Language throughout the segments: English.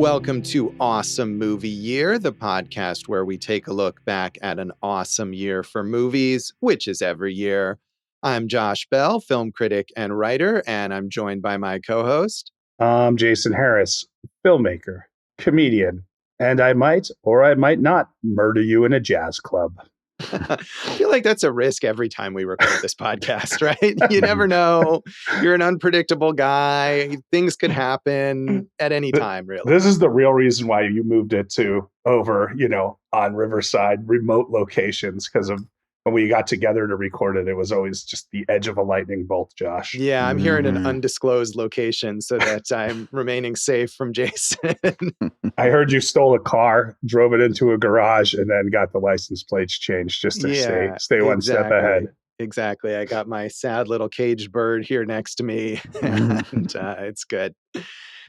Welcome to Awesome Movie Year, the podcast where we take a look back at an awesome year for movies, which is every year. I'm Josh Bell, film critic and writer, and I'm joined by my co-host. I'm Jason Harris, filmmaker, comedian, and I might or I might not murder you in a jazz club. I feel like that's a risk every time we record this podcast, right? You never know. You're an unpredictable guy. Things could happen at any time, really. This is the real reason why you moved it to over, on Riverside, remote locations, because of when we got together to record it, it was always just the edge of a lightning bolt, Josh. Yeah, I'm here in an undisclosed location so that I'm remaining safe from Jason. I heard you stole a car, drove it into a garage, and then got the license plates changed just to stay one step ahead. Exactly. I got my sad little caged bird here next to me, and it's good.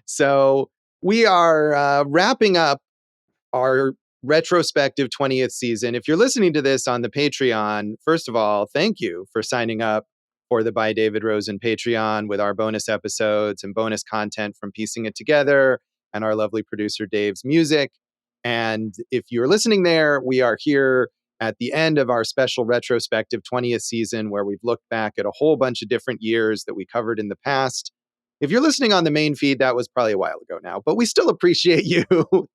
So we are wrapping up our retrospective 20th season. If you're listening to this on the Patreon, first of all, thank you for signing up for the By David Rosen Patreon with our bonus episodes and bonus content from Piecing It Together and our lovely producer Dave's music. And if you're listening there, we are here at the end of our special retrospective 20th season where we've looked back at a whole bunch of different years that we covered in the past. If you're listening on the main feed, that was probably a while ago now, but we still appreciate you.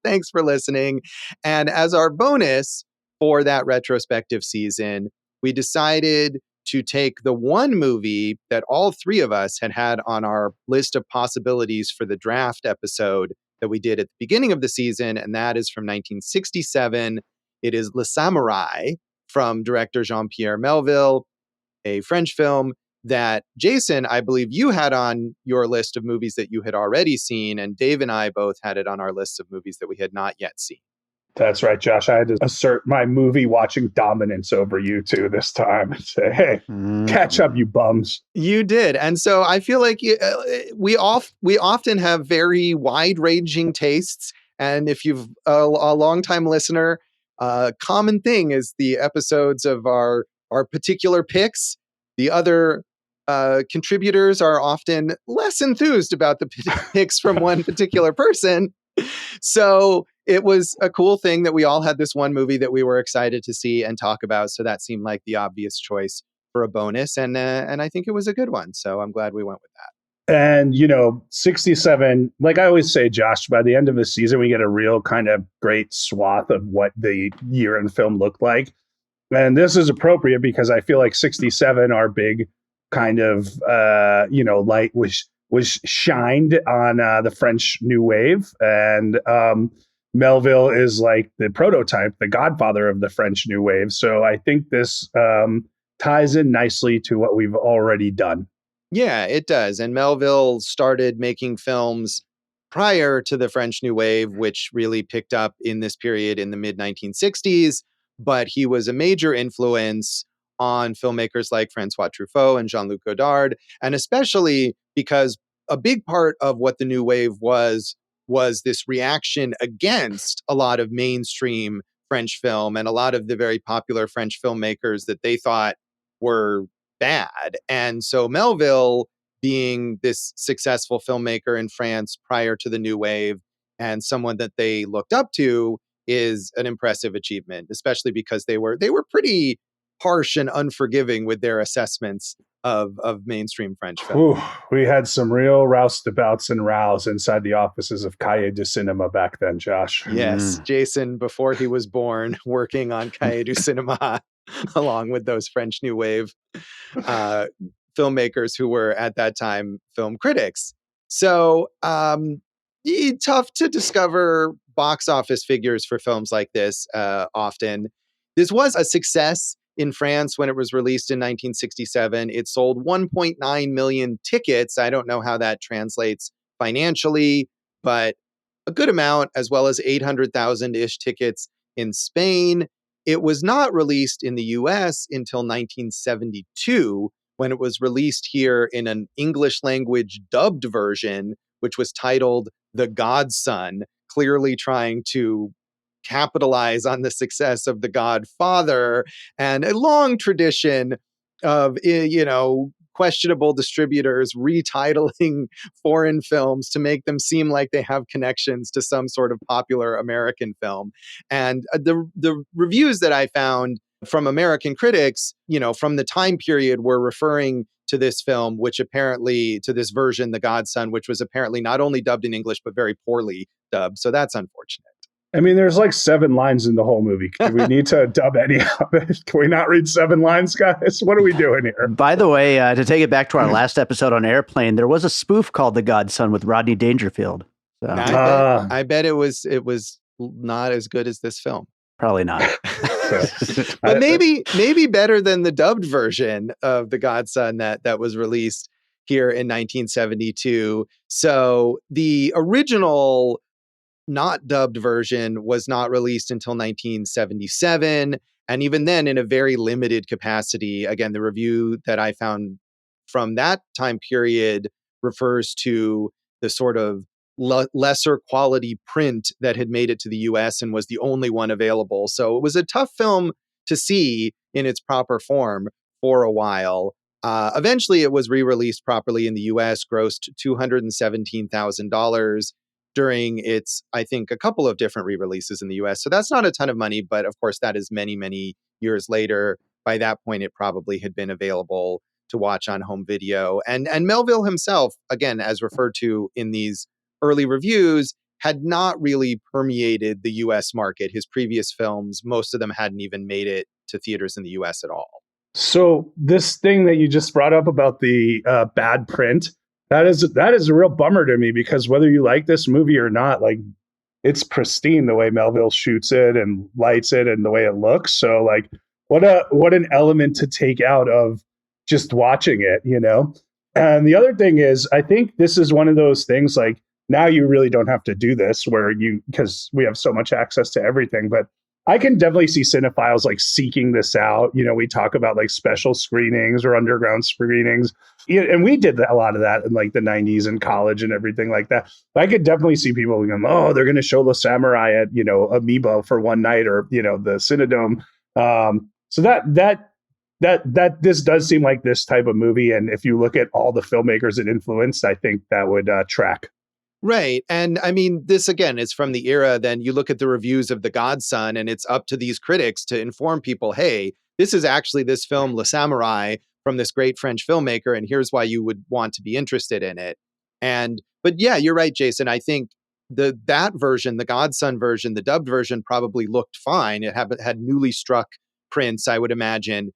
Thanks for listening. And as our bonus for that retrospective season, we decided to take the one movie that all three of us had on our list of possibilities for the draft episode that we did at the beginning of the season, and that is from 1967. It is Le Samourai from director Jean-Pierre Melville, a French film that, Jason, I believe you had on your list of movies that you had already seen, and Dave and I both had it on our list of movies that we had not yet seen. That's right, Josh. I had to assert my movie watching dominance over you two this time and say, hey, catch up, you bums. You did. And so I feel like we often have very wide-ranging tastes. And if you've a longtime listener, common thing is the episodes of our particular picks. The other contributors are often less enthused about the picks from one particular person. So it was a cool thing that we all had this one movie that we were excited to see and talk about. So that seemed like the obvious choice for a bonus. And I think it was a good one. So I'm glad we went with that. And, 67, like I always say, Josh, by the end of the season, we get a real kind of great swath of what the year in film looked like. And this is appropriate because I feel like 67, our big kind of, light was shined on the French New Wave. And Melville is like the prototype, the godfather of the French New Wave. So I think this ties in nicely to what we've already done. Yeah, it does. And Melville started making films prior to the French New Wave, which really picked up in this period in the mid-1960s. But he was a major influence on filmmakers like François Truffaut and Jean-Luc Godard, and especially because a big part of what the New Wave was this reaction against a lot of mainstream French film and a lot of the very popular French filmmakers that they thought were bad. And so Melville, being this successful filmmaker in France prior to the New Wave and someone that they looked up to, is an impressive achievement, especially because they were pretty harsh and unforgiving with their assessments of mainstream French film. Ooh, we had some real roustabouts and rows inside the offices of Cahiers du Cinema back then, Josh. Yes, Jason, before he was born, working on Cahiers du Cinema, along with those French New Wave filmmakers who were at that time film critics. So tough to discover box office figures for films like this often. This was a success in France when it was released in 1967. It sold 1.9 million tickets. I don't know how that translates financially, but a good amount, as well as 800,000-ish tickets in Spain. It was not released in the US until 1972, when it was released here in an English language dubbed version, which was titled The Godson, clearly trying to capitalize on the success of The Godfather and a long tradition of, questionable distributors retitling foreign films to make them seem like they have connections to some sort of popular American film. And the reviews that I found from American critics, from the time period were referring to this film, which apparently, to this version, The Godson, which was apparently not only dubbed in English, but very poorly dubbed. So that's unfortunate. I mean, there's like 7 lines in the whole movie. Do we need to dub any of it? Can we not read 7 lines, guys? What are we doing here? By the way, to take it back to our last episode on Airplane, there was a spoof called The Godson with Rodney Dangerfield. So. I bet it was not as good as this film. Probably not. But maybe better than the dubbed version of The Godson that was released here in 1972. So the original not dubbed version was not released until 1977. And even then, in a very limited capacity. Again, the review that I found from that time period refers to the sort of lesser quality print that had made it to the US and was the only one available. So it was a tough film to see in its proper form for a while. Eventually, it was re-released properly in the US, grossed $217,000 during its, I think, a couple of different re-releases in the US. So that's not a ton of money, but of course, that is many, many years later. By that point, it probably had been available to watch on home video. And Melville himself, again, as referred to in these early reviews, had not really permeated the US market. His previous films, most of them hadn't even made it to theaters in the US at all. So this thing that you just brought up about the bad print, that is a real bummer to me, because whether you like this movie or not, like, it's pristine the way Melville shoots it and lights it and the way it looks. So like, what an element to take out of just watching it, And the other thing is, I think this is one of those things, like, now you really don't have to do this because we have so much access to everything, but I can definitely see cinephiles like seeking this out. We talk about like special screenings or underground screenings. And we did a lot of that in like the 90s in college and everything like that. But I could definitely see people going, oh, they're going to show the Samourai at, Amoeba for one night, or, the Cinedome. So that this does seem like this type of movie. And if you look at all the filmmakers it influenced, I think that would track. Right. And I mean, this again is from the era. Then you look at the reviews of The Godson, and it's up to these critics to inform people, hey, this is actually this film, Le Samourai, from this great French filmmaker, and here's why you would want to be interested in it. But yeah, you're right, Jason. I think that version, the Godson version, the dubbed version, probably looked fine. It had newly struck prints, I would imagine.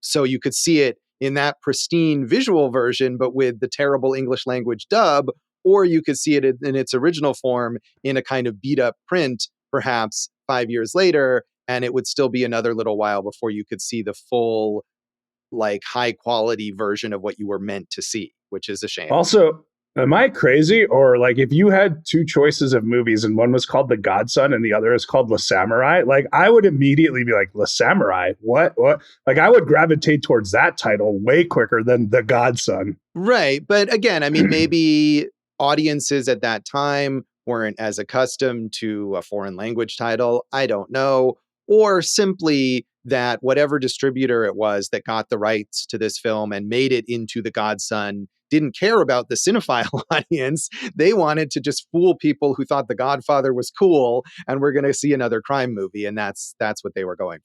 So you could see it in that pristine visual version, but with the terrible English language dub. Or you could see it in its original form in a kind of beat up print, perhaps 5 years later, and it would still be another little while before you could see the full, like, high quality version of what you were meant to see, which is a shame. Also, am I crazy? Or like, if you had 2 choices of movies and one was called The Godson and the other is called Le Samourai, like, I would immediately be like, Le Samourai? What? Like, I would gravitate towards that title way quicker than The Godson. Right. But again, I mean, maybe audiences at that time weren't as accustomed to a foreign language title. I don't know. Or simply that whatever distributor it was that got the rights to this film and made it into The Godson didn't care about the cinephile audience. They wanted to just fool people who thought The Godfather was cool and we're going to see another crime movie. And that's what they were going for.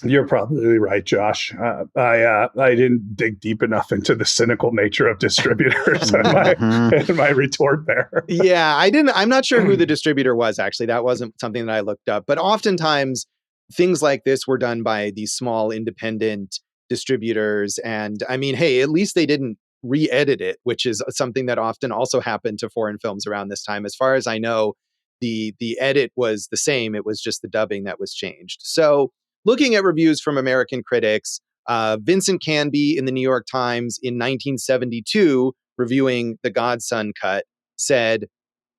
You're probably right, Josh. I didn't dig deep enough into the cynical nature of distributors in my retort there. Yeah, I'm not sure who the distributor was, actually. That wasn't something that I looked up. But oftentimes, things like this were done by these small independent distributors. And I mean, hey, at least they didn't re-edit it, which is something that often also happened to foreign films around this time. As far as I know, the edit was the same. It was just the dubbing that was changed. So looking at reviews from American critics, Vincent Canby in the New York Times in 1972, reviewing the Godson cut, said,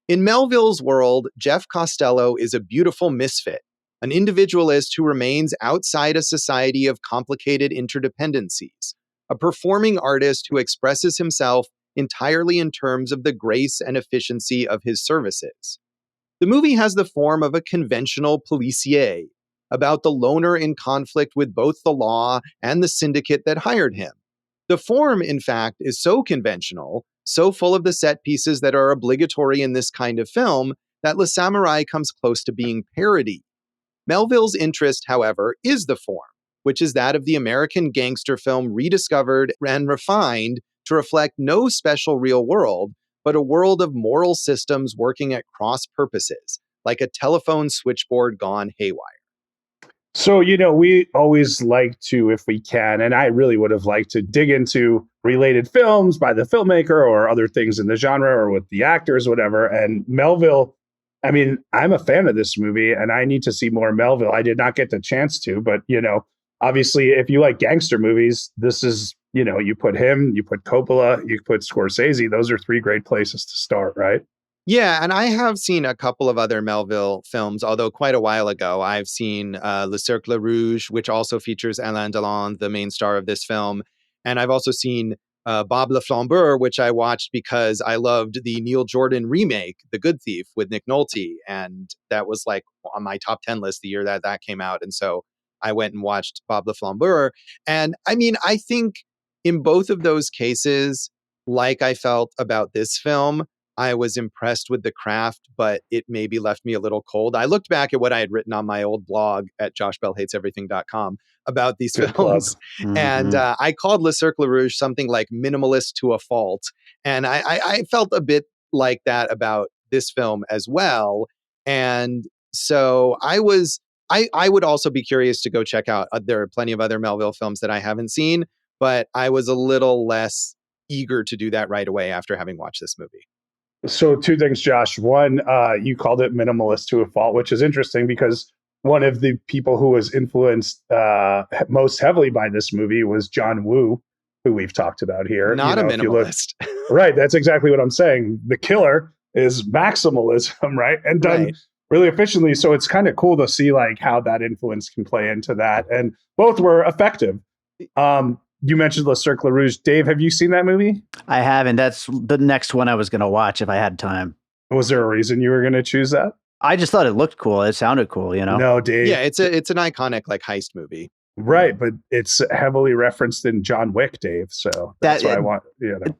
"In Melville's world, Jeff Costello is a beautiful misfit, an individualist who remains outside a society of complicated interdependencies, a performing artist who expresses himself entirely in terms of the grace and efficiency of his services. The movie has the form of a conventional policier, about the loner in conflict with both the law and the syndicate that hired him. The form, in fact, is so conventional, so full of the set pieces that are obligatory in this kind of film, that Le Samurai comes close to being parody. Melville's interest, however, is the form, which is that of the American gangster film rediscovered and refined to reflect no special real world, but a world of moral systems working at cross purposes, like a telephone switchboard gone haywire. So, we always like to, if we can, and I really would have liked to dig into related films by the filmmaker or other things in the genre or with the actors, whatever. And Melville, I mean, I'm a fan of this movie and I need to see more Melville. I did not get the chance to, but, obviously, if you like gangster movies, this is, you put him, you put Coppola, you put Scorsese. Those are three great places to start, right? Yeah, and I have seen a couple of other Melville films, although quite a while ago. I've seen Le Cercle Rouge, which also features Alain Delon, the main star of this film. And I've also seen Bob Le Flambeur, which I watched because I loved the Neil Jordan remake, The Good Thief, with Nick Nolte. And that was like on my top 10 list the year that came out. And so I went and watched Bob Le Flambeur. And I mean, I think in both of those cases, like I felt about this film, I was impressed with the craft, but it maybe left me a little cold. I looked back at what I had written on my old blog at joshbellhateseverything.com about these Good plug. films. And I called Le Cercle Rouge something like minimalist to a fault. And I felt a bit like that about this film as well. And so I would also be curious to go check out. There are plenty of other Melville films that I haven't seen, but I was a little less eager to do that right away after having watched this movie. So two things, Josh. One, you called it minimalist to a fault, which is interesting because one of the people who was influenced most heavily by this movie was John Woo, who we've talked about here. Not a minimalist. Right. That's exactly what I'm saying. The killer is maximalism, right? And done really efficiently. So it's kind of cool to see like how that influence can play into that. And both were effective. You mentioned Le Cercle Rouge. Dave, have you seen that movie? I haven't. That's the next one I was going to watch if I had time. Was there a reason you were going to choose that? I just thought it looked cool. It sounded cool, No, Dave. Yeah, it's an iconic like heist movie. Right, but it's heavily referenced in John Wick, Dave. So that's what I want.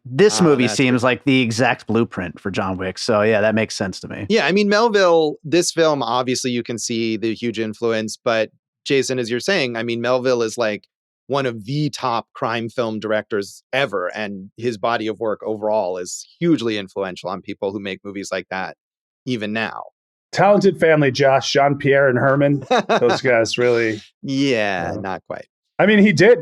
This movie seems like the exact blueprint for John Wick. So yeah, that makes sense to me. Yeah, I mean, Melville, this film, obviously you can see the huge influence, but Jason, as you're saying, I mean, Melville is like one of the top crime film directors ever. And his body of work overall is hugely influential on people who make movies like that, even now. Talented family, Josh, Jean-Pierre and Herman. Those guys really. Yeah, not quite. I mean, he did,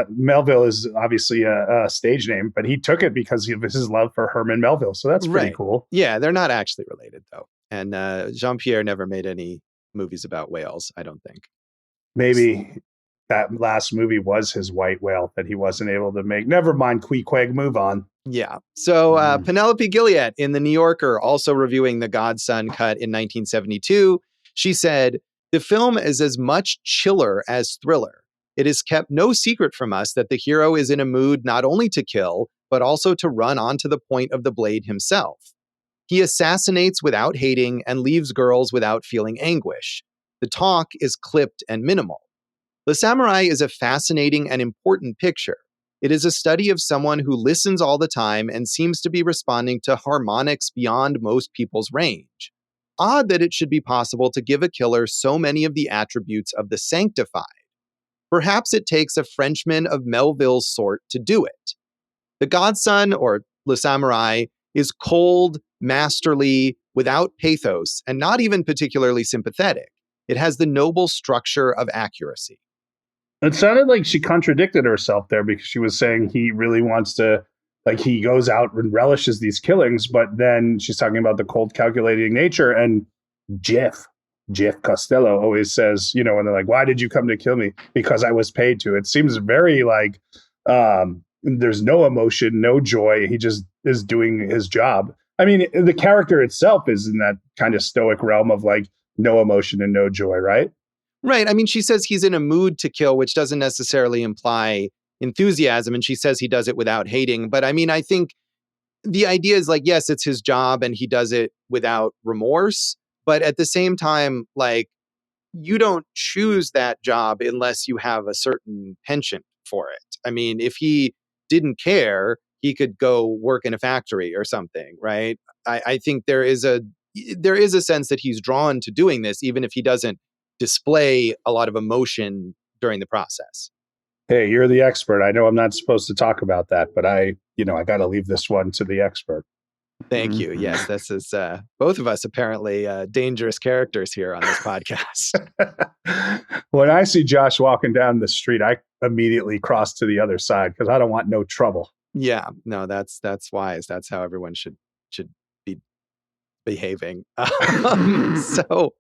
Melville is obviously a stage name, but he took it because of his love for Herman Melville. So that's pretty cool. Yeah, they're not actually related, though. And Jean-Pierre never made any movies about whales, I don't think. Maybe that last movie was his white whale that he wasn't able to make. Never mind, Queequeg, move on. Yeah. So Penelope Gilliatt in The New Yorker, also reviewing the Godson cut in 1972, she said, "The film is as much chiller as thriller. It is kept no secret from us that the hero is in a mood not only to kill, but also to run onto the point of the blade himself. He assassinates without hating and leaves girls without feeling anguish. The talk is clipped and minimal. The Samurai is a fascinating and important picture. It is a study of someone who listens all the time and seems to be responding to harmonics beyond most people's range. Odd that it should be possible to give a killer so many of the attributes of the sanctified. Perhaps it takes a Frenchman of Melville's sort to do it. The Godson, or Le Samurai, is cold, masterly, without pathos, and not even particularly sympathetic. It has the noble structure of accuracy." It sounded like she contradicted herself there because she was saying he really wants to, like, he goes out and relishes these killings, but then she's talking about the cold, calculating nature. And Jeff Costello always says, when they're like, "Why did you come to kill me?" "Because I was paid to." It seems very like there's no emotion, no joy. He just is doing his job. I mean, the character itself is in that kind of stoic realm of like no emotion and no joy, right? Right. I mean, she says he's in a mood to kill, which doesn't necessarily imply enthusiasm. And she says he does it without hating. But I mean, I think the idea is like, yes, it's his job and he does it without remorse. But at the same time, like, you don't choose that job unless you have a certain penchant for it. I mean, if he didn't care, he could go work in a factory or something, right? I think there is a sense that he's drawn to doing this, even if he doesn't display a lot of emotion during the process. Hey, you're the expert. I know I'm not supposed to talk about that, but I got to leave this one to the expert. Thank you. Yes, this is both of us apparently dangerous characters here on this podcast. When I see Josh walking down the street, I immediately cross to the other side because I don't want no trouble. Yeah, no, that's wise. That's how everyone should be behaving. So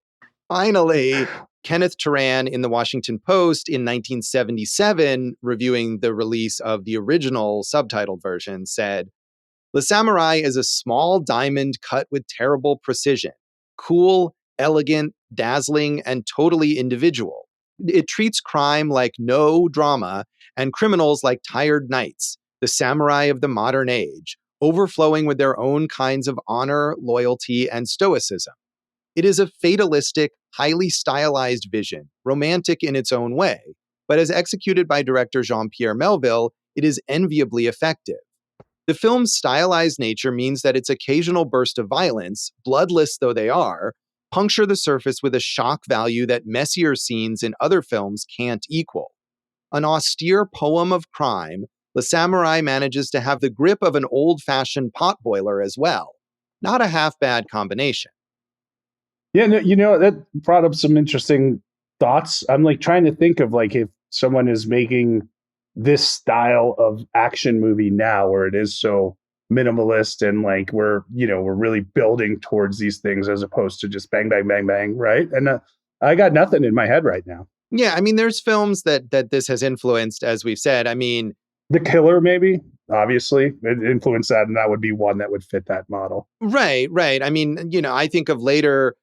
finally, Kenneth Turan in the Washington Post in 1977, reviewing the release of the original subtitled version, said, "Le Samourai is a small diamond cut with terrible precision. Cool, elegant, dazzling, and totally individual. It treats crime like no drama and criminals like tired knights, the samurai of the modern age, overflowing with their own kinds of honor, loyalty, and stoicism. It is a fatalistic, highly stylized vision, romantic in its own way, but as executed by director Jean-Pierre Melville, it is enviably effective. The film's stylized nature means that its occasional burst of violence, bloodless though they are, puncture the surface with a shock value that messier scenes in other films can't equal. An austere poem of crime, Le Samourai manages to have the grip of an old-fashioned potboiler as well. Not a half-bad combination." Yeah, no, that brought up some interesting thoughts. I'm like trying to think of like if someone is making this style of action movie now where it is so minimalist and like we're really building towards these things as opposed to just bang, bang, bang, bang, right? And I got nothing in my head right now. Yeah, I mean, there's films that this has influenced, as we've said. I mean, The Killer, maybe, obviously, it influenced that, and that would be one that would fit that model. right. I mean, I think of later.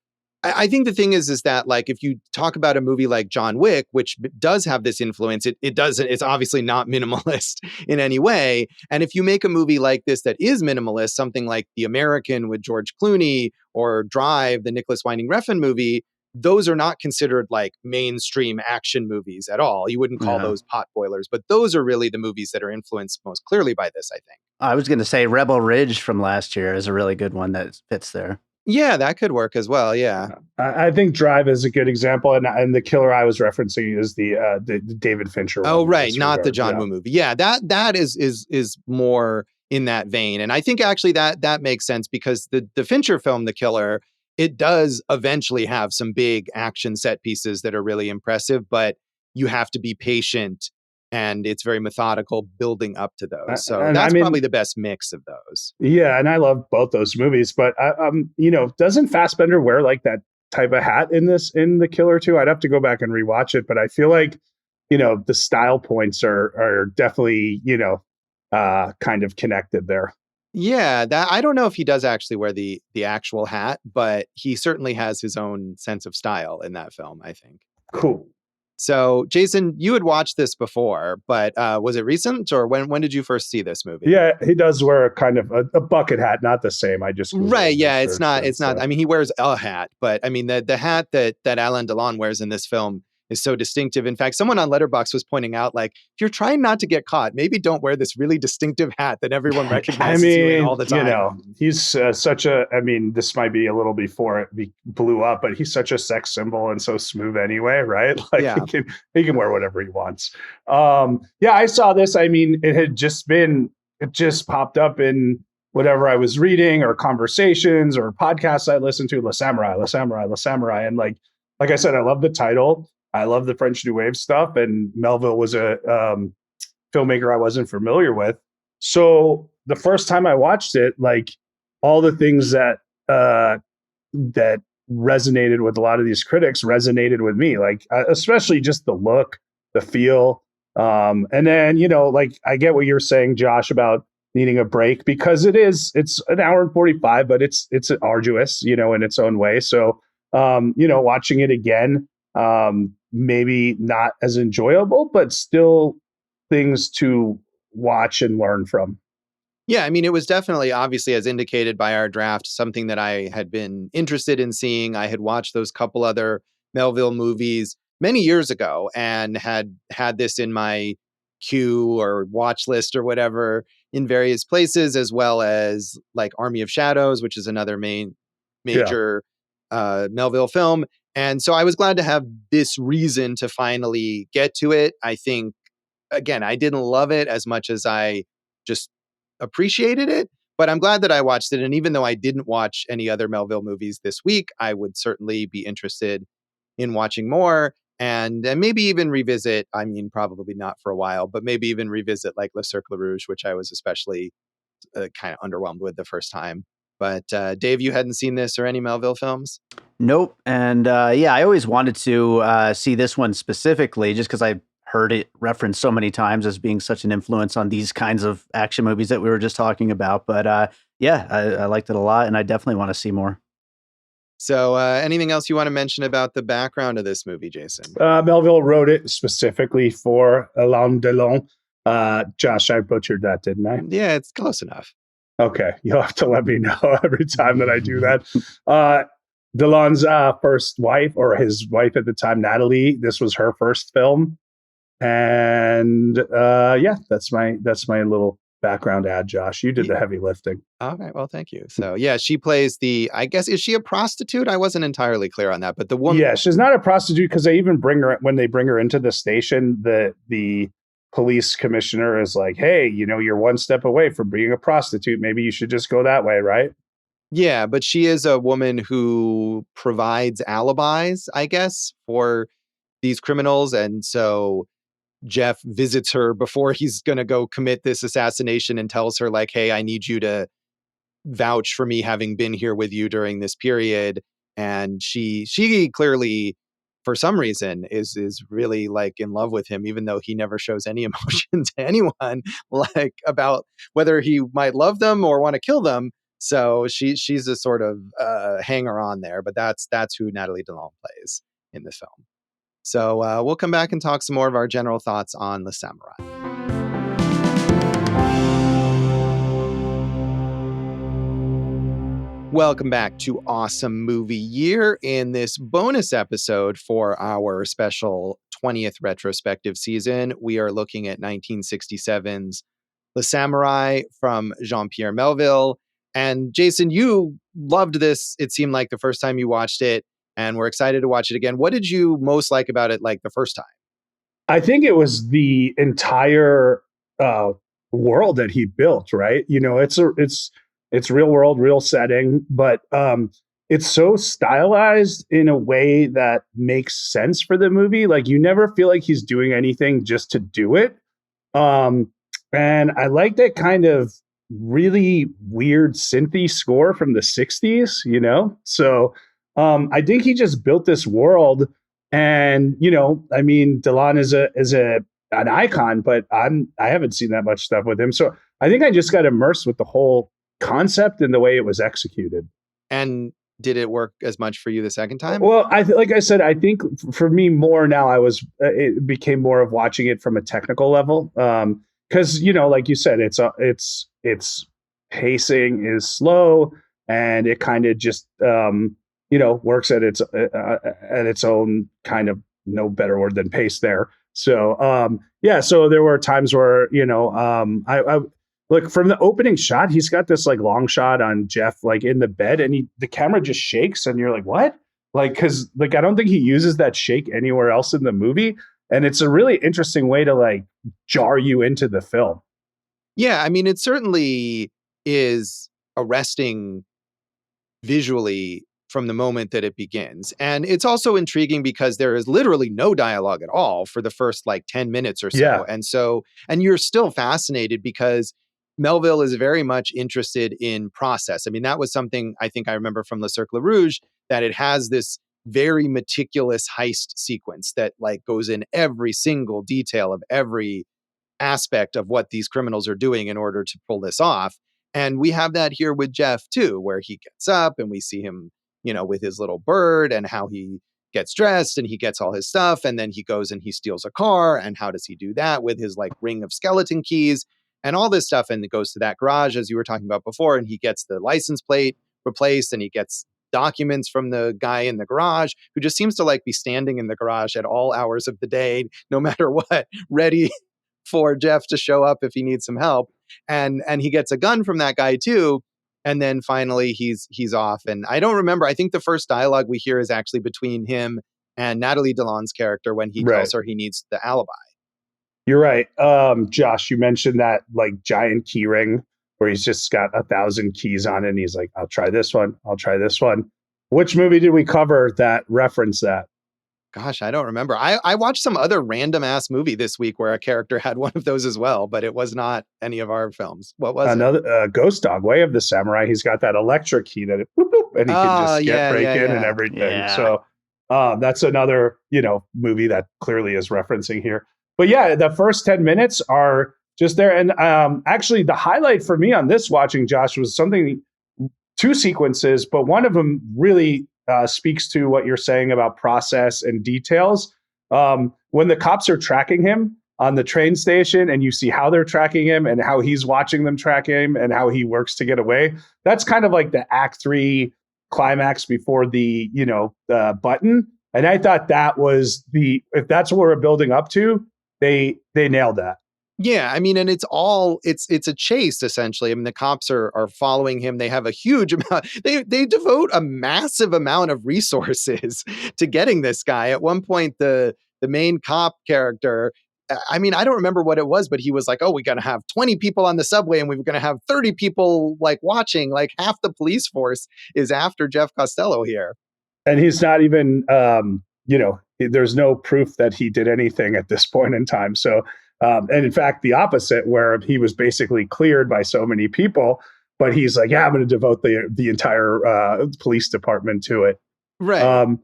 I think the thing is that like if you talk about a movie like John Wick, which does have this influence, it doesn't. It's obviously not minimalist in any way. And if you make a movie like this that is minimalist, something like The American with George Clooney or Drive, the Nicholas Winding Refn movie, those are not considered like mainstream action movies at all. You wouldn't call those potboilers, but those are really the movies that are influenced most clearly by this, I think. I was going to say Rebel Ridge from last year is a really good one that fits there. Yeah, that could work as well. Yeah, I think Drive is a good example, and The Killer I was referencing is the David Fincher one. Oh, right, not the John Woo movie. Yeah, that is more in that vein, and I think actually that makes sense because the Fincher film, The Killer, it does eventually have some big action set pieces that are really impressive, but you have to be patient. And it's very methodical building up to those. So that's probably the best mix of those. Yeah, and I love both those movies. But doesn't Fassbender wear like that type of hat in The Killer too? I'd have to go back and rewatch it. But I feel like the style points are definitely kind of connected there. Yeah, that I don't know if he does actually wear the actual hat, but he certainly has his own sense of style in that film, I think. Cool. So, Jason, you had watched this before, but was it recent or when did you first see this movie? Yeah, he does wear a kind of a bucket hat, not the same. I just right. Yeah, it's not. I mean, he wears a hat, but I mean the hat that Alain Delon wears in this film is so distinctive. In fact, someone on Letterboxd was pointing out, like, if you're trying not to get caught, maybe don't wear this really distinctive hat that everyone recognizes you in all the time. He's such a, this might be a little before it blew up, but he's such a sex symbol and so smooth anyway, right? Like he can wear whatever he wants. I saw this. I mean, it just popped up in whatever I was reading or conversations or podcasts I listened to, Le Samourai. And like I said, I love the title. I love the French New Wave stuff, and Melville was a filmmaker I wasn't familiar with. So the first time I watched it, like all the things that resonated with a lot of these critics resonated with me, like especially just the look, the feel, and then like I get what you're saying, Josh, about needing a break because it's an hour and 45, but it's arduous, in its own way. So watching it again. Maybe not as enjoyable, but still things to watch and learn from. Yeah, I mean, it was definitely, obviously, as indicated by our draft, something that I had been interested in seeing. I had watched those couple other Melville movies many years ago and had this in my queue or watch list or whatever in various places, as well as like Army of Shadows, which is another major Melville film. And so I was glad to have this reason to finally get to it. I think, again, I didn't love it as much as I just appreciated it, but I'm glad that I watched it. And even though I didn't watch any other Melville movies this week, I would certainly be interested in watching more and maybe even revisit. I mean, probably not for a while, but maybe even revisit like Le Cercle Rouge, which I was especially kind of underwhelmed with the first time. But Dave, you hadn't seen this or any Melville films? Nope. And yeah, I always wanted to see this one specifically just because I heard it referenced so many times as being such an influence on these kinds of action movies that we were just talking about. But yeah, I liked it a lot, and I definitely want to see more. So anything else you want to mention about the background of this movie, Jason? Melville wrote it specifically for Alain Delon. Josh, I butchered that, didn't I? Yeah, it's close enough. Okay, you'll have to let me know every time that I do that. Delon's first wife, or his wife at the time, Nathalie, this was her first film. And yeah, that's my little background ad, Josh. You did the heavy lifting. Okay, well, thank you. So yeah, she plays I guess, is she a prostitute? I wasn't entirely clear on that, but the woman. Yeah, she's not a prostitute because they even bring her, when they bring her into the station, the police commissioner is like, hey, you're one step away from being a prostitute. Maybe you should just go that way, right? Yeah, but she is a woman who provides alibis, I guess, for these criminals. And so Jeff visits her before he's going to go commit this assassination and tells her, like, hey, I need you to vouch for me having been here with you during this period. And she clearly, for some reason, is really like in love with him, even though he never shows any emotion to anyone, like about whether he might love them or want to kill them. So she's a sort of hanger on there, but that's who Nathalie Delon plays in this film. So we'll come back and talk some more of our general thoughts on Le Samourai. Welcome back to Awesome Movie Year. In this bonus episode for our special 20th retrospective season, we are looking at 1967's Le Samourai from Jean-Pierre Melville. And Jason, you loved this, it seemed like, the first time you watched it, and we're excited to watch it again. What did you most like about it, like, the first time? I think it was the entire world that he built, right? It's real world, real setting, but it's so stylized in a way that makes sense for the movie. Like, you never feel like he's doing anything just to do it. And I like that kind of really weird synthy score from the 60s, So I think he just built this world. And, I mean, Delon is an icon, but I haven't seen that much stuff with him. So I think I just got immersed with the whole concept and the way it was executed. And did it work as much for you the second time? Well, like I said, I think for me more now, it became more of watching it from a technical level. Because, like you said, it's pacing is slow, and it kind of just, works at its own kind of, no better word than pace there. So, so there were times where, I look, from the opening shot, he's got this like long shot on Jeff, like in the bed, and the camera just shakes, and you're like, what? Like, cause like, I don't think he uses that shake anywhere else in the movie. And it's a really interesting way to like jar you into the film. Yeah. I mean, it certainly is arresting visually from the moment that it begins. And it's also intriguing because there is literally no dialogue at all for the first like 10 minutes or so. Yeah. And you're still fascinated because Melville is very much interested in process. I mean, that was something I think I remember from Le Cercle Rouge, that it has this very meticulous heist sequence that like goes in every single detail of every aspect of what these criminals are doing in order to pull this off. And we have that here with Jeff too, where he gets up and we see him, with his little bird, and how he gets dressed and he gets all his stuff. And then he goes and he steals a car. And how does he do that? With his like ring of skeleton keys and all this stuff. And it goes to that garage, as you were talking about before, and he gets the license plate replaced, and he gets documents from the guy in the garage, who just seems to like be standing in the garage at all hours of the day, no matter what, ready for Jeff to show up if he needs some help. And he gets a gun from that guy too. And then finally he's off. And I don't remember. I think the first dialogue we hear is actually between him and Nathalie Delon's character when he tells her he needs the alibi. You're right. Josh, you mentioned that like giant key ring where he's just got 1,000 keys on it. And he's like, I'll try this one. I'll try this one. Which movie did we cover that referenced that? Gosh, I don't remember. I watched some other random ass movie this week where a character had one of those as well, but it was not any of our films. What was it? Ghost Dog, Way of the Samurai. He's got that electric key that it, boop, boop, and he can just break in and everything. Yeah. So that's another, movie that clearly is referencing here. But yeah, the first 10 minutes are just there. And actually the highlight for me on this watching, Josh, was two sequences, but one of them really speaks to what you're saying about process and details. When the cops are tracking him on the train station and you see how they're tracking him and how he's watching them track him and how he works to get away, that's kind of like the Act 3 climax before the, button. And I thought that was if that's what we're building up to, they nailed that. Yeah, I mean, and it's a chase essentially. I mean, the cops are following him. They have a huge amount. They devote a massive amount of resources to getting this guy. At one point, the main cop character, I mean, I don't remember what it was, but he was like, "Oh, we're gonna have 20 people on the subway, and we're gonna have 30 people like watching. Like half the police force is after Jeff Costello here." And he's not even, there's no proof that he did anything at this point in time. So. And in fact, the opposite, where he was basically cleared by so many people, but he's like, yeah, I'm going to devote the entire police department to it. Right.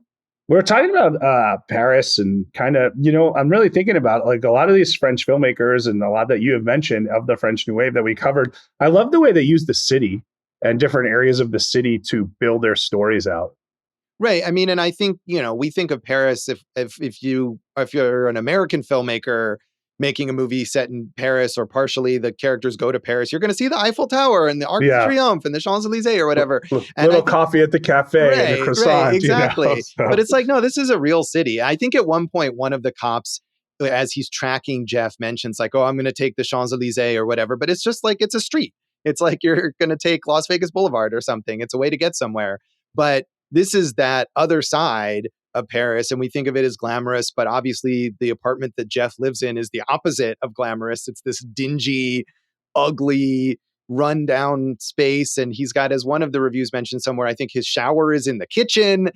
We're talking about Paris and kind of, I'm really thinking about like a lot of these French filmmakers and a lot that you have mentioned of the French New Wave that we covered. I love the way they use the city and different areas of the city to build their stories out. Right. I mean, and I think, we think of Paris if you're an American filmmaker making a movie set in Paris or partially the characters go to Paris, you're going to see the Eiffel Tower and the Arc de Triomphe and the Champs-Elysees or whatever. And coffee at the cafe and a croissant. Right, exactly. So. But it's like, no, this is a real city. I think at one point, one of the cops, as he's tracking Jeff, mentions like, oh, I'm going to take the Champs-Elysees or whatever. But it's just like, it's a street. It's like you're going to take Las Vegas Boulevard or something. It's a way to get somewhere. But this is that other side of Paris, and we think of it as glamorous, but obviously the apartment that Jeff lives in is the opposite of glamorous. It's this dingy, ugly, rundown space, and he's got, as one of the reviews mentioned somewhere, I think his shower is in the kitchen,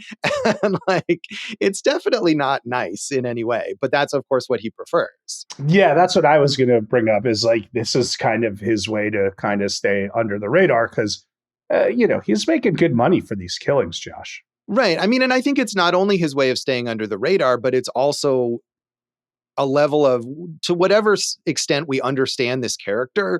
and like it's definitely not nice in any way, but that's of course what he prefers. Yeah, that's what I was going to bring up, is like this is kind of his way to kind of stay under the radar because he's making good money for these killings, Josh. Right. I mean, and I think it's not only his way of staying under the radar, but it's also a level of, to whatever extent we understand this character,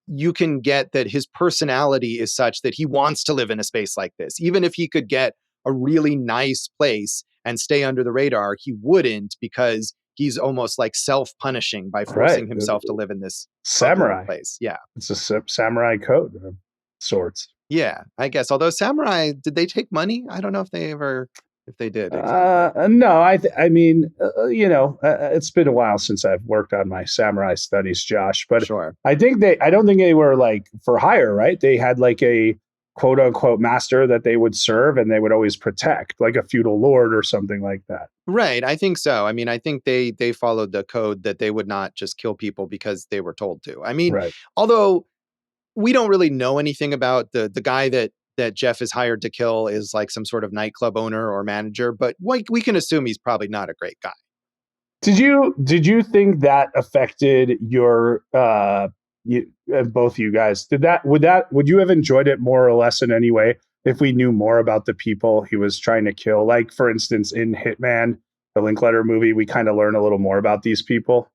you can get that his personality is such that he wants to live in a space like this. Even if he could get a really nice place and stay under the radar, he wouldn't, because he's almost like self-punishing by forcing himself to live in this samurai place. Yeah. It's a samurai code of sorts. Yeah, I guess. Although Samourai, did they take money? I don't know if they did. Exactly. No, I mean, it's been a while since I've worked on my samurai studies, Josh. But sure. I don't think they were like for hire, right? They had like a quote unquote master that they would serve and they would always protect, like a feudal lord or something like that. Right. I think so. I mean, I think they followed the code that they would not just kill people because they were told to. I mean, although we don't really know anything about the guy that Jeff is hired to kill is like some sort of nightclub owner or manager, but we can assume he's probably not a great guy. Did you think that affected your both you guys? Would you have enjoyed it more or less in any way if we knew more about the people he was trying to kill? Like, for instance, in Hitman, the Linklater movie, we kind of learn a little more about these people.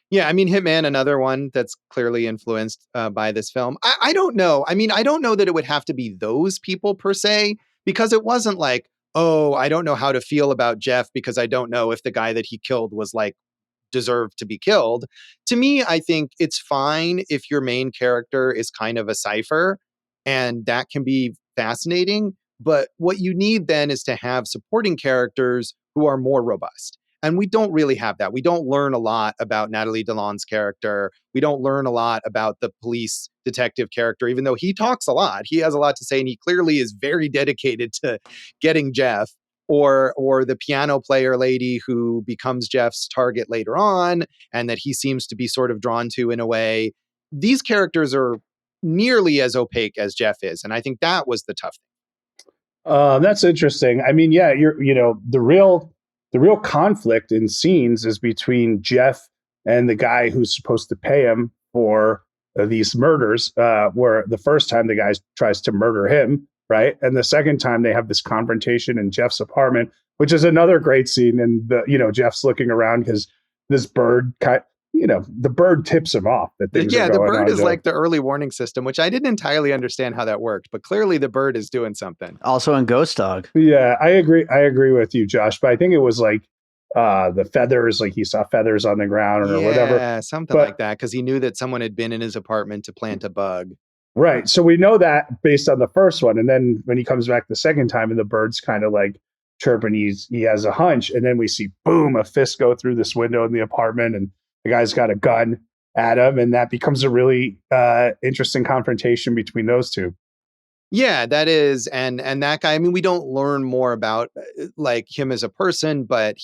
Yeah, I mean, Hitman, another one that's clearly influenced by this film. I don't know. I mean, I don't know that it would have to be those people per se, because it wasn't like, oh, I don't know how to feel about Jeff because I don't know if the guy that he killed was like deserved to be killed. To me, I think it's fine if your main character is kind of a cipher, and that can be fascinating. But what you need then is to have supporting characters who are more robust. And we don't really have that. We don't learn a lot about Nathalie Delon's character. We don't learn a lot about the police detective character, even though he talks a lot. He has a lot to say, and he clearly is very dedicated to getting Jeff. Or the piano player lady who becomes Jeff's target later on, and that he seems to be sort of drawn to in a way. These characters are nearly as opaque as Jeff is, and I think that was the tough thing. That's interesting. I mean, yeah, the real conflict in scenes is between Jeff and the guy who's supposed to pay him for these murders. Where the first time the guy tries to murder him, right, and the second time they have this confrontation in Jeff's apartment, which is another great scene. And Jeff's looking around because this bird the bird tips him off that things are going on. Yeah, the bird is like the early warning system, which I didn't entirely understand how that worked, but clearly the bird is doing something. Also in Ghost Dog. Yeah, I agree with you, Josh, but I think it was like the feathers, like he saw feathers on the ground or whatever. Yeah, something like that, because he knew that someone had been in his apartment to plant a bug. Right. So we know that based on the first one. And then when he comes back the second time and the bird's kind of like chirping, he has a hunch. And then we see, boom, a fist go through this window in the apartment and the guy's got a gun at him. And that becomes a really interesting confrontation between those two. Yeah, that is. And that guy, I mean, we don't learn more about like him as a person, but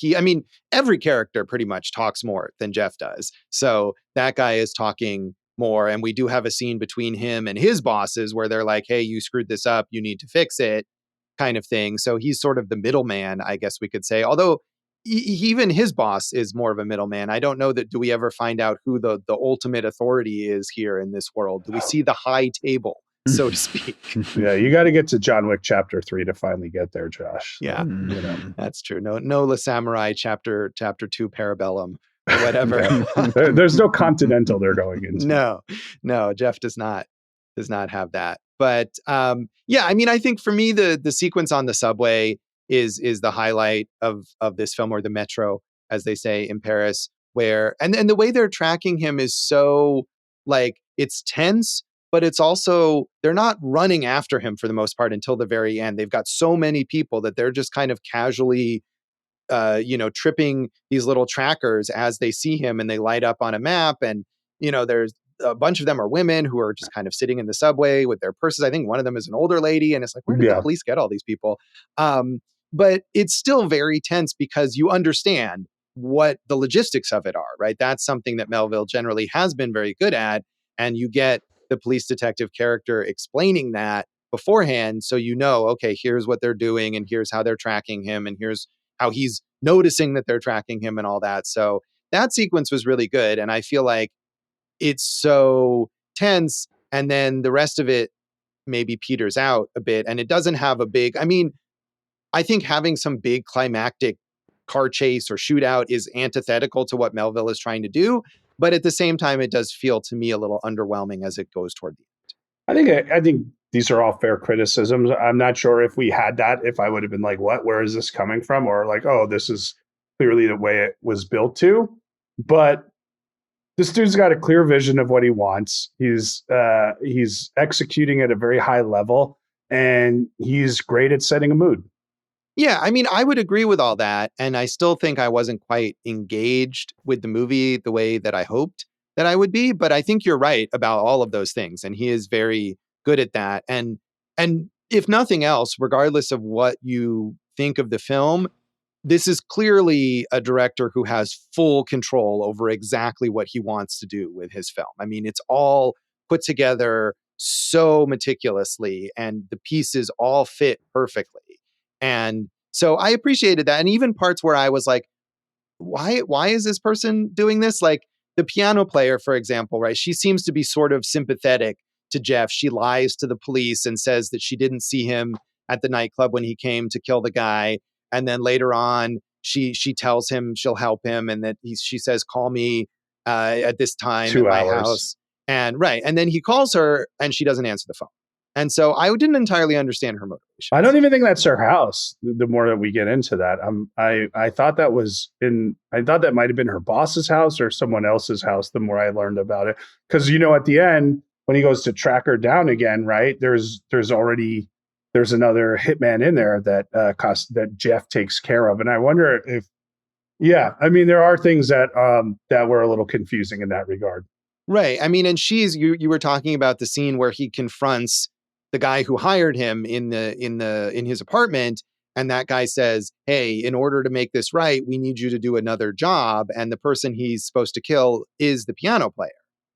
every character pretty much talks more than Jeff does. So that guy is talking more. And we do have a scene between him and his bosses where they're like, hey, you screwed this up, you need to fix it, kind of thing. So he's sort of the middleman, I guess we could say. Although even his boss is more of a middleman. I don't know that, do we ever find out who the ultimate authority is here in this world? Do we see the high table, so to speak? Yeah, you got to get to John Wick Chapter 3 to finally get there, Josh. Yeah, that's true. No Le Samourai Chapter 2 Parabellum. Or whatever. There's no Continental they're going into. No, Jeff does not have that. But I think for me the sequence on the subway is the highlight of this film, or the metro, as they say in Paris, where and the way they're tracking him is so like, it's tense, but it's also, they're not running after him for the most part until the very end. They've got so many people that they're just kind of casually tripping these little trackers as they see him, and they light up on a map. And, there's a bunch of them are women who are just kind of sitting in the subway with their purses. I think one of them is an older lady, and it's like, where did the police get all these people? But it's still very tense because you understand what the logistics of it are, right? That's something that Melville generally has been very good at. And you get the police detective character explaining that beforehand. So, okay, here's what they're doing, and here's how they're tracking him, and here's how he's noticing that they're tracking him and all that. So that sequence was really good. And I feel like it's so tense. And then the rest of it maybe peters out a bit. And it doesn't have I think having some big climactic car chase or shootout is antithetical to what Melville is trying to do. But at the same time, it does feel to me a little underwhelming as it goes toward the end. I think these are all fair criticisms. I'm not sure if we had that, if I would have been like, where is this coming from? Or like, oh, this is clearly the way it was built to. But this dude's got a clear vision of what he wants. He's executing at a very high level, and he's great at setting a mood. Yeah, I would agree with all that. And I still think I wasn't quite engaged with the movie the way that I hoped that I would be. But I think you're right about all of those things. And he is very good at that. And if nothing else, regardless of what you think of the film, this is clearly a director who has full control over exactly what he wants to do with his film. It's all put together so meticulously, and the pieces all fit perfectly. And so I appreciated that. And even parts where I was like, why is this person doing this? Like the piano player, for example, right? She seems to be sort of sympathetic to Jeff. She lies to the police and says that she didn't see him at the nightclub when he came to kill the guy. And then later on, she tells him she'll help him, and that she says, call me at this time 2 at my hours. house. And then he calls her and she doesn't answer the phone. And so I didn't entirely understand her motivation. I don't even think that's her house. The more that we get into that, I thought that might have been her boss's house or someone else's house. The more I learned about it, because at the end when he goes to track her down again, right? There's another hitman in there that Jeff takes care of, and I wonder if Yeah, I mean, there are things that that were a little confusing in that regard. Right. I mean, and you were talking about the scene where he confronts the guy who hired him in his apartment, and that guy says, "Hey, in order to make this right, we need you to do another job." And the person he's supposed to kill is the piano player.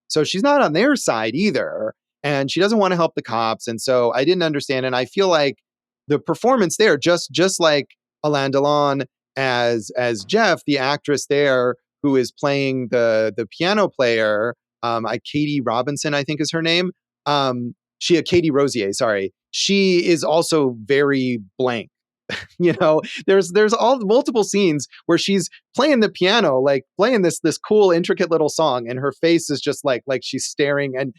So she's not on their side either, and she doesn't want to help the cops. And so I didn't understand, and I feel like the performance there, just like Alain Delon as Jeff, the actress there who is playing the piano player, Katie Robinson, I think is her name. Katie Rosier, sorry. She is also very blank. There's all multiple scenes where she's playing the piano, like playing this cool intricate little song, and her face is just like she's staring, and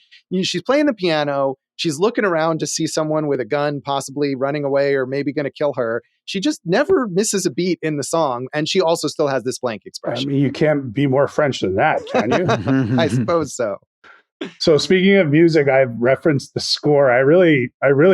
she's playing the piano. She's looking around to see someone with a gun possibly running away or maybe going to kill her. She just never misses a beat in the song, and she also still has this blank expression. I mean, you can't be more French than that, can you? I suppose so. So speaking of music, I've referenced the score. I really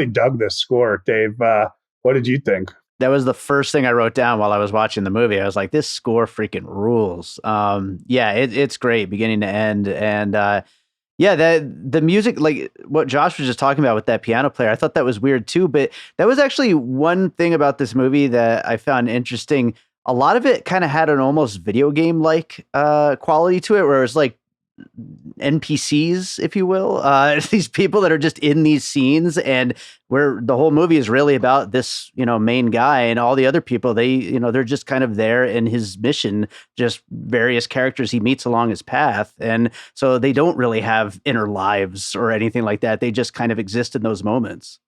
dug this score, Dave. What did you think? That was the first thing I wrote down while I was watching the movie. I was like, this score freaking rules. It's great beginning to end. And the music, like what Josh was just talking about with that piano player, I thought that was weird too. But that was actually one thing about this movie that I found interesting. A lot of it kind of had an almost video game-like quality to it, where it was like NPCs, if you will, these people that are just in these scenes, and where the whole movie is really about this, main guy, and all the other people, they're just kind of there in his mission, just various characters he meets along his path. And so they don't really have inner lives or anything like that. They just kind of exist in those moments.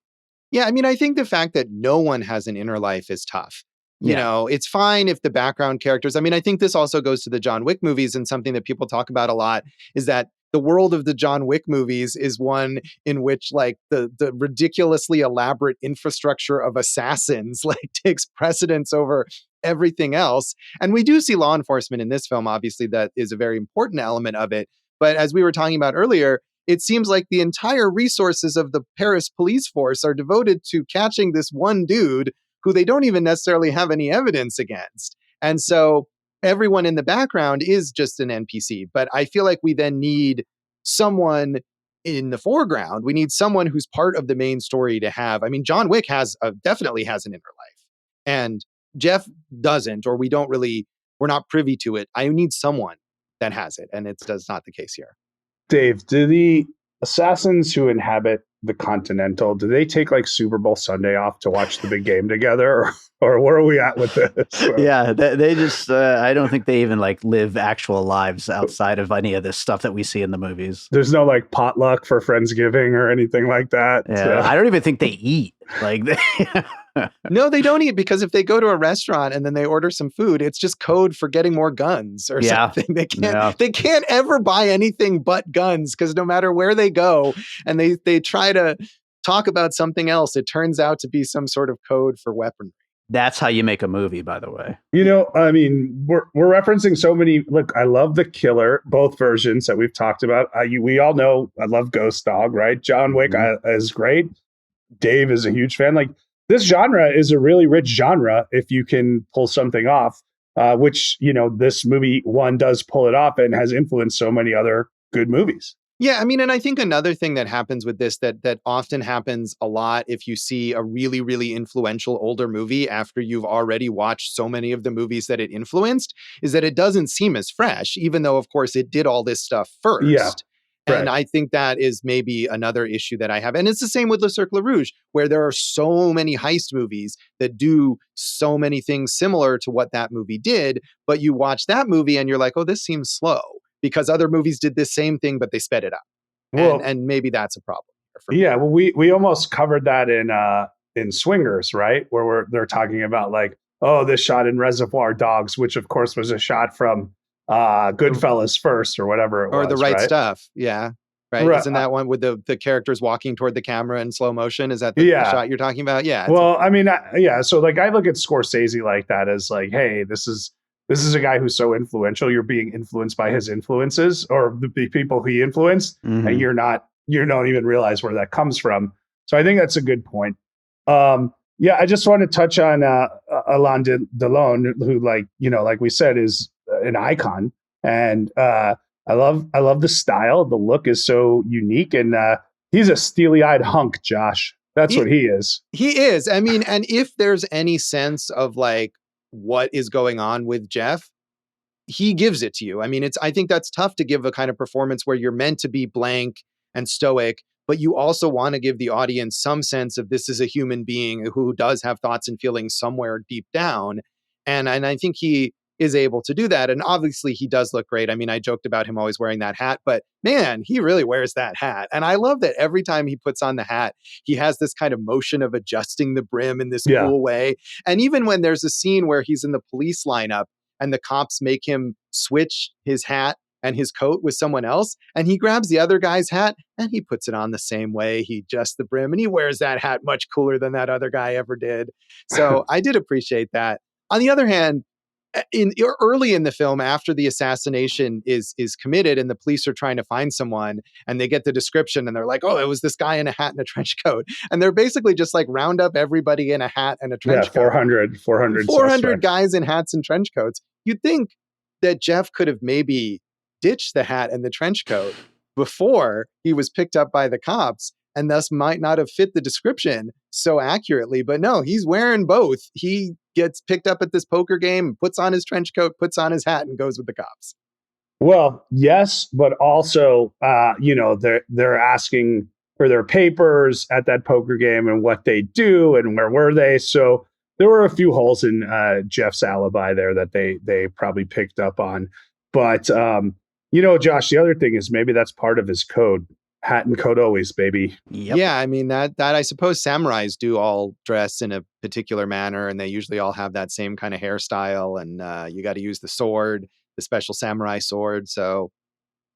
Yeah. I mean, I think the fact that no one has an inner life is tough. It's fine if the background characters, I mean, I think this also goes to the John Wick movies, and something that people talk about a lot is that the world of the John Wick movies is one in which like the ridiculously elaborate infrastructure of assassins like takes precedence over everything else. And we do see law enforcement in this film. Obviously, that is a very important element of it. But as we were talking about earlier, it seems like the entire resources of the Paris police force are devoted to catching this one dude who they don't even necessarily have any evidence against. And so everyone in the background is just an NPC. But I feel like we then need someone in the foreground. We need someone who's part of the main story to have. I mean, John Wick definitely has an inner life, and Jeff doesn't, or we're not privy to it. I need someone that has it, and that's not the case here. Dave, do the assassins who inhabit the Continental, do they take like Super Bowl Sunday off to watch the big game together, or where are we at with this? Yeah, they just I don't think they even like live actual lives outside of any of this stuff that we see in the movies. There's no like potluck for Friendsgiving or anything like that. Yeah, so. I don't even think they eat. Like No, they don't eat, because if they go to a restaurant and then they order some food, it's just code for getting more guns or something. They can't ever buy anything but guns, because no matter where they go and they try to talk about something else, it turns out to be some sort of code for weaponry. That's how you make a movie, by the way. I mean, we're referencing so many. Look, I love The Killer, both versions that we've talked about. We all know I love Ghost Dog, right? John Wick is great. Dave is a huge fan. Like, this genre is a really rich genre if you can pull something off, which, this movie one does pull it off and has influenced so many other good movies. Yeah, I mean, and I think another thing that happens with this that often happens a lot if you see a really, really influential older movie after you've already watched so many of the movies that it influenced, is that it doesn't seem as fresh, even though, of course, it did all this stuff first. Yeah. And I think that is maybe another issue that I have. And it's the same with Le Cercle Rouge, where there are so many heist movies that do so many things similar to what that movie did. But you watch that movie and you're like, oh, this seems slow, because other movies did this same thing, but they sped it up. Well, and maybe that's a problem. Yeah, well, we almost covered that in Swingers, right? Where they're talking about like, oh, this shot in Reservoir Dogs, which of course was a shot from Goodfellas first, or whatever it was, or The Right right? Stuff. Yeah. Right. Isn't that one with the characters walking toward the camera in slow motion? Is that the shot you're talking about? Yeah. Well, I mean, so like I look at Scorsese like that as like, hey, this is a guy who's so influential. You're being influenced by his influences, or the people he influenced, and you don't even realize where that comes from. So I think that's a good point. I just want to touch on Alain Delon, who, like we said, is an icon. And I love the style. The look is so unique, and he's a steely-eyed hunk, Josh. That's what he is. He is. I mean, and if there's any sense of like what is going on with Jeff, he gives it to you. I mean, I think that's tough to give a kind of performance where you're meant to be blank and stoic, but you also want to give the audience some sense of this is a human being who does have thoughts and feelings somewhere deep down. And I think he is able to do that. And obviously he does look great. I mean, I joked about him always wearing that hat, but man, he really wears that hat. And I love that every time he puts on the hat, he has this kind of motion of adjusting the brim in this cool way. And even when there's a scene where he's in the police lineup and the cops make him switch his hat and his coat with someone else, and he grabs the other guy's hat and he puts it on the same way. He adjusts the brim and he wears that hat much cooler than that other guy ever did. So I did appreciate that. On the other hand, early in the film, after the assassination is committed and the police are trying to find someone and they get the description and they're like, oh, it was this guy in a hat and a trench coat. And they're basically just like round up everybody in a hat and a trench coat. 400 guys in hats and trench coats. You'd think that Jeff could have maybe ditched the hat and the trench coat before he was picked up by the cops, and thus might not have fit the description so accurately. But no, he's wearing both. He gets picked up at this poker game, puts on his trench coat, puts on his hat, and goes with the cops. Well, yes, but also, they're asking for their papers at that poker game and what they do and where were they. So there were a few holes in Jeff's alibi there that they probably picked up on. But, Josh, the other thing is maybe that's part of his code. Hat and coat always, baby. Yep. Yeah, I mean, that I suppose samurais do all dress in a particular manner, and they usually all have that same kind of hairstyle, and you got to use the sword, the special samurai sword. So,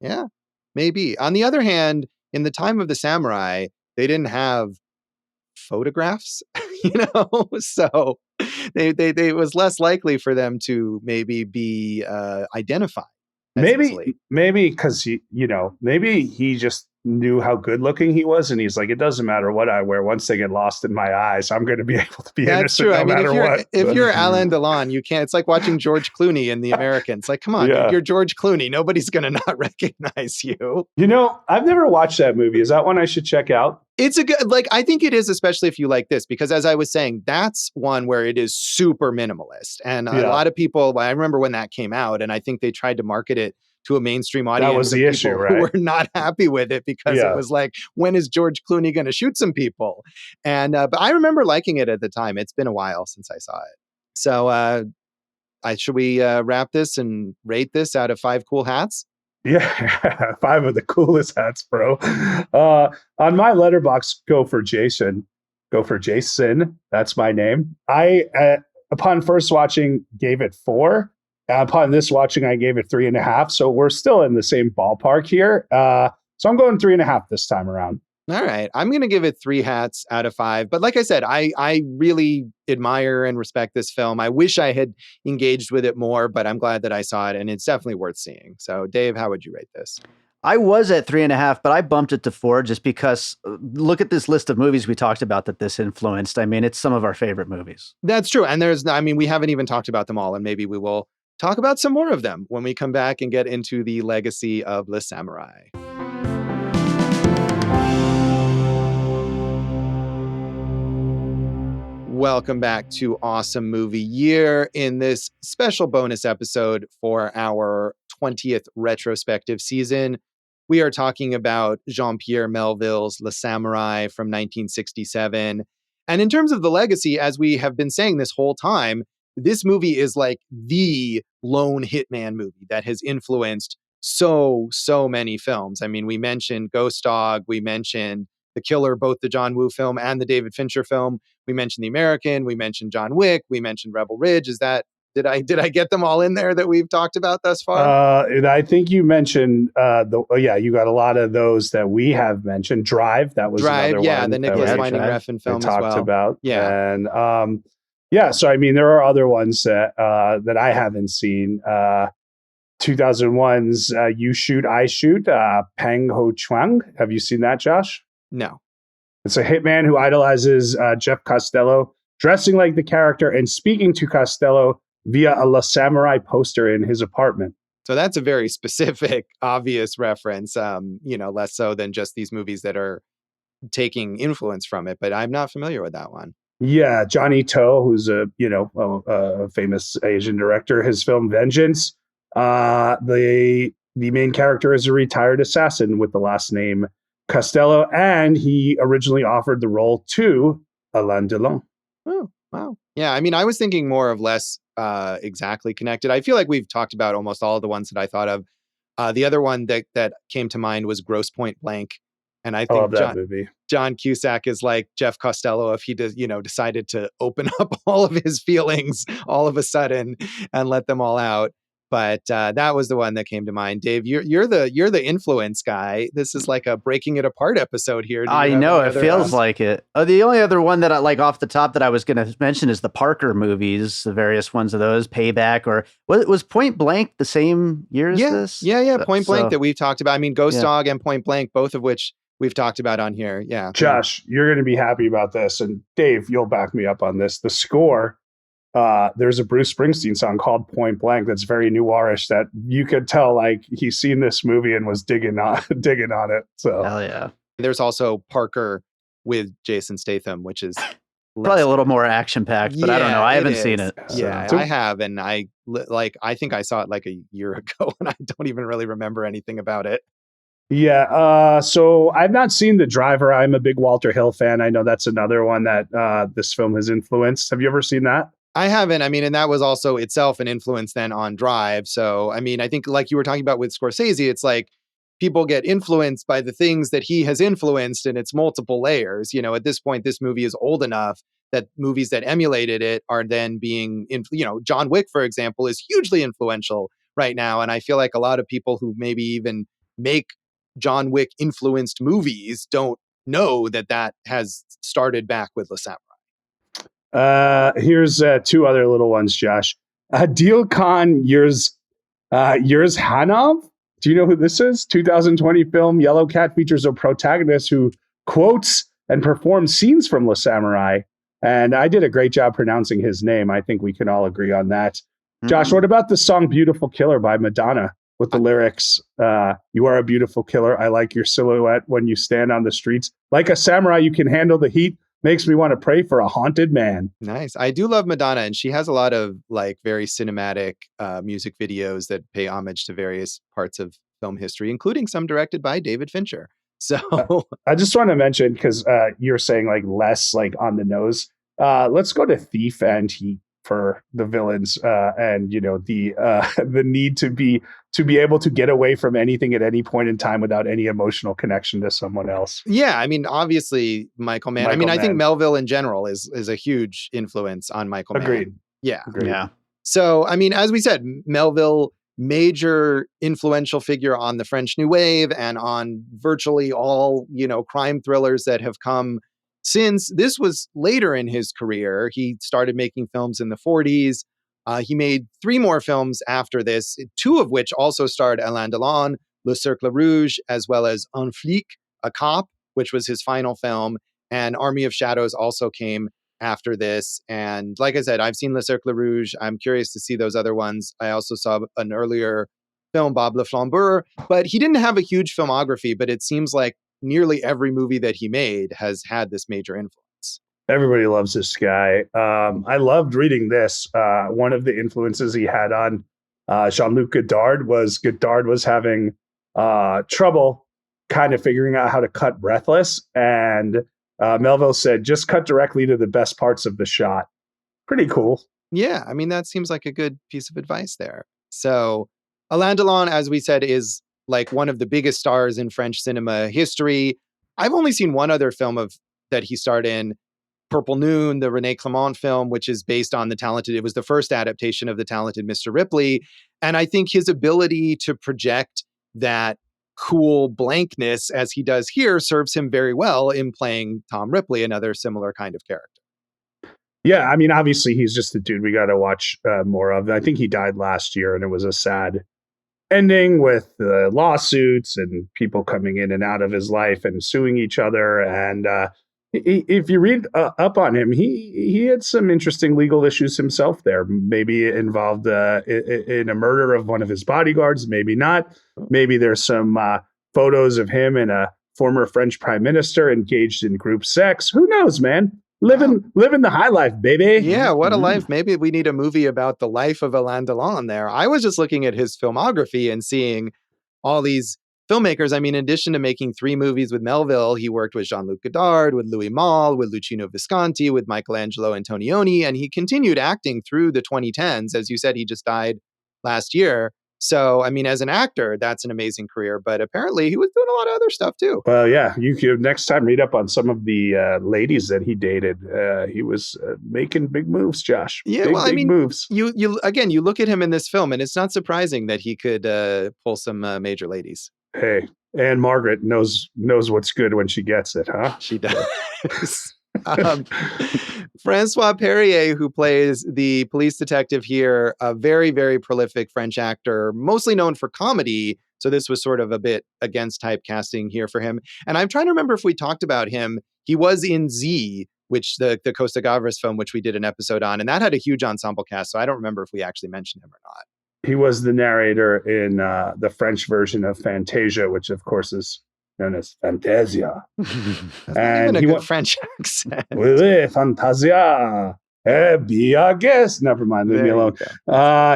yeah, maybe. On the other hand, in the time of the samurai, they didn't have photographs, so they it was less likely for them to maybe be identified. Maybe because maybe he just knew how good looking he was, and he's like, it doesn't matter what I wear. Once they get lost in my eyes, I'm going to be able to be That's innocent true. no matter what. If you're Alain Delon, you can't. It's like watching George Clooney in The Americans. Like, come on, dude, you're George Clooney. Nobody's going to not recognize you. I've never watched that movie. Is that one I should check out? It's a good, I think it is, especially if you like this, because as I was saying, that's one where it is super minimalist. And a lot of people, I remember when that came out, and I think they tried to market it to a mainstream audience. That was the issue, right? Who were not happy with it because it was like, when is George Clooney going to shoot some people? And but I remember liking it at the time. It's been a while since I saw it. So should we wrap this and rate this out of 5 cool hats? Yeah, 5 of the coolest hats, bro. On my Letterboxd, go for Jason. That's my name. I, upon first watching, gave it 4. Upon this watching, I gave it 3.5. So we're still in the same ballpark here. So I'm going 3.5 this time around. All right. I'm going to give it 3 hats out of 5. But like I said, I really admire and respect this film. I wish I had engaged with it more, but I'm glad that I saw it, and it's definitely worth seeing. So Dave, how would you rate this? I was at 3.5, but I bumped it to 4 just because look at this list of movies we talked about that this influenced. I mean, it's some of our favorite movies. That's true. And we haven't even talked about them all, and maybe we will talk about some more of them when we come back and get into the legacy of Le Samurai. Welcome back to Awesome Movie Year in this special bonus episode for our 20th retrospective season. We are talking about Jean-Pierre Melville's Le Samurai from 1967. And in terms of the legacy, as we have been saying this whole time, this movie is like the lone hitman movie that has influenced so many films. I mean, we mentioned Ghost Dog, we mentioned The Killer, both the John Woo film and the David Fincher film. We mentioned The American, we mentioned John Wick, we mentioned Rebel Ridge. Did I get them all in there that we've talked about thus far? And I think you mentioned you got a lot of those that we have mentioned. Drive, that was another one. The Nicholas Winding Refn film talked about. Yeah. And so I mean, there are other ones that I haven't seen. 2001's You Shoot, I Shoot, Pang Ho Chuang. Have you seen that, Josh? No. It's a hitman who idolizes Jeff Costello, dressing like the character, and speaking to Costello via a La Samurai poster in his apartment. So that's a very specific, obvious reference, less so than just these movies that are taking influence from it. But I'm not familiar with that one. Yeah, Johnny To, who's a famous Asian director, his film Vengeance. The main character is a retired assassin with the last name Costello, and he originally offered the role to Alain Delon. Oh, wow. Yeah, I mean, I was thinking more of less exactly connected. I feel like we've talked about almost all of the ones that I thought of. The other one that came to mind was Gross Point Blank. And I think movie. John Cusack is like Jeff Costello if he decided to open up all of his feelings all of a sudden and let them all out. But that was the one that came to mind. Dave, you're the influence guy. This is like a breaking it apart episode here. I know it feels like it. The only other one that I like off the top that I was going to mention is the Parker movies, the various ones of those, Payback, or was Point Blank the same year as this? Yeah. Point Blank that we've talked about. I mean, Ghost Dog and Point Blank, both of which we've talked about on here. Yeah. Josh, you're going to be happy about this. And Dave, you'll back me up on this. The score, there's a Bruce Springsteen song called Point Blank that's very noirish that you could tell like he's seen this movie and was digging on it. So hell yeah. There's also Parker with Jason Statham, which is probably a little more action packed, but I don't know. I haven't seen it. Yeah, I have. And I think I saw it like a year ago and I don't even really remember anything about it. Yeah, so I've not seen The Driver. I'm a big Walter Hill fan. I know that's another one that this film has influenced. Have you ever seen that? I haven't. I mean, and that was also itself an influence then on Drive. So, I mean, I think like you were talking about with Scorsese, it's like people get influenced by the things that he has influenced and it's multiple layers. At this point, this movie is old enough that movies that emulated it are then being, John Wick, for example, is hugely influential right now. And I feel like a lot of people who maybe even make John Wick influenced movies don't know that has started back with La Samurai. Here's two other little ones, Josh. Dilkan Yurzhanov. Do you know who this is? 2020 film Yellow Cat features a protagonist who quotes and performs scenes from La Samurai. And I did a great job pronouncing his name. I think we can all agree on that. Mm-hmm. Josh, what about the song Beautiful Killer by Madonna? With the lyrics, you are a beautiful killer. I like your silhouette when you stand on the streets. Like a samurai, you can handle the heat. Makes me want to pray for a haunted man. Nice. I do love Madonna, and she has a lot of like very cinematic music videos that pay homage to various parts of film history, including some directed by David Fincher. So I just want to mention, because you're saying like less like on the nose. Let's go to Thief and Heat for the villains, and the need to be able to get away from anything at any point in time without any emotional connection to someone else. Yeah, I mean, obviously Michael Mann. I think Melville in general is a huge influence on Michael Mann. Agreed. Yeah. Agreed. Yeah. So, I mean, as we said, Melville, major influential figure on the French New Wave and on virtually all, crime thrillers that have come since. This was later in his career. He started making films in the 40s. He made 3 more films after this, 2 of which also starred Alain Delon, Le Cercle Rouge, as well as Un Flic, A Cop, which was his final film. And Army of Shadows also came after this. And like I said, I've seen Le Cercle Rouge. I'm curious to see those other ones. I also saw an earlier film, Bob Le Flambeur, but he didn't have a huge filmography, but it seems like nearly every movie that he made has had this major influence. Everybody loves this guy. I loved reading this. One of the influences he had on Jean-Luc Godard was having trouble kind of figuring out how to cut Breathless. And Melville said, just cut directly to the best parts of the shot. Pretty cool. Yeah, I mean, that seems like a good piece of advice there. So Alain Delon, as we said, is like one of the biggest stars in French cinema history. I've only seen one other film that he starred in, Purple Noon, the René Clément film, which is based on it was the first adaptation of The Talented Mr. Ripley. And I think his ability to project that cool blankness as he does here serves him very well in playing Tom Ripley, another similar kind of character. Yeah, I mean, obviously he's just a dude we got to watch more of. I think he died last year and it was a sad ending with lawsuits and people coming in and out of his life and suing each other. And If you read up on him, he had some interesting legal issues himself there. Maybe involved in a murder of one of his bodyguards, maybe not. Maybe there's some photos of him and a former French prime minister engaged in group sex. Who knows, man? Living the high life, baby. Yeah, what a life. Maybe we need a movie about the life of Alain Delon there. I was just looking at his filmography and seeing all these filmmakers. I mean, in addition to making 3 movies with Melville, he worked with Jean-Luc Godard, with Louis Malle, with Luchino Visconti, with Michelangelo Antonioni, and he continued acting through the 2010s. As you said, he just died last year. So, I mean, as an actor, that's an amazing career, but apparently he was doing a lot of other stuff too. Well, yeah, you could next time read up on some of the ladies that he dated. He was making big moves, Josh. Yeah, big, well, I mean, moves. You look at him in this film, and it's not surprising that he could pull some major ladies. Hey, and Margaret knows what's good when she gets it, huh? She does. François Périer, who plays the police detective here, a very, very prolific French actor, mostly known for comedy. So this was sort of a bit against typecasting here for him. And I'm trying to remember if we talked about him. He was in Z, which the Costa Gavras film, which we did an episode on, and that had a huge ensemble cast. So I don't remember if we actually mentioned him or not. He was the narrator in the French version of Fantasia, which of course is known as Fantasia. And he went French accent. Oui, Fantasia. Be our guest. Never mind, leave me alone.